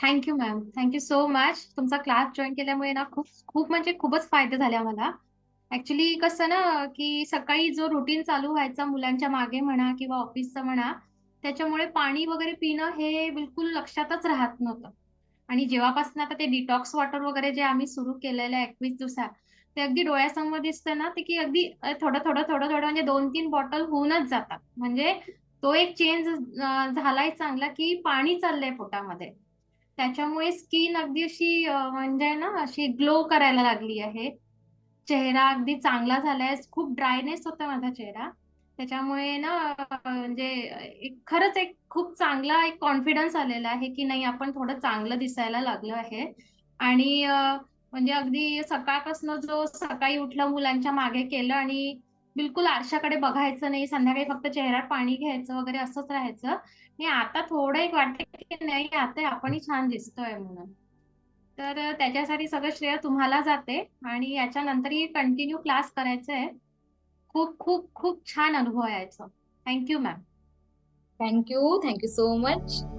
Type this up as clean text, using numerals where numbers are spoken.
Thank you ma'am. Thank you so much. तुमचा class join केल्यामुळे ना खूप खूप म्हणजे खूपच फायदे झाले आम्हाला. ऍक्च्युली कसं ना, की सकाळी जो रुटीन चालू व्हायचा मुलांच्या मागे म्हणा किंवा ऑफिसचं म्हणा, त्याच्यामुळे पाणी वगैरे पिणं हे बिलकुल लक्षातच राहत नव्हतं. आणि जेव्हापासून आता ते डिटॉक्स वॉटर वगैरे जे आम्ही सुरू केलेलं आहे 21 दिवसात, ते अगदी डोळ्यासमोर दिसतं ना, ते की अगदी थोडं, थोडं, थोडं, थोडं म्हणजे 2-3 बॉटल होऊनच जातात. म्हणजे तो एक चेंज झालाय चांगला, की पाणी चाललंय पोटामध्ये. त्याच्यामुळे स्किन अगदी अशी म्हणजे ना अशी ग्लो करायला लागली आहे. चेहरा अगदी चांगला झालाय. खूप ड्रायनेस होता माझा चेहरा. त्याच्यामुळे ना म्हणजे एक खरंच एक खूप चांगला एक कॉन्फिडन्स आलेला आहे, की नाही आपण थोडं चांगलं दिसायला लागलो आहे. आणि म्हणजे अगदी सकाळपासून जो सकाळी उठलं मुलांच्या मागे केलं आणि बिलकुल आरशाकडे बघायचं नाही. संध्याकाळी फक्त चेहऱ्यात पाणी घ्यायचं वगैरे असंच राहायचं. आणि आता थोडं एक वाटतं, की नाही आता आपणही छान दिसतोय म्हणून. तर त्याच्यासाठी सगळं श्रेय तुम्हाला जाते आणि याच्यानंतरही कंटिन्यू क्लास करायचा आहे. खूप खूप खूप छान अनुभव आहे याचा. Thank you ma'am. Thank you so much.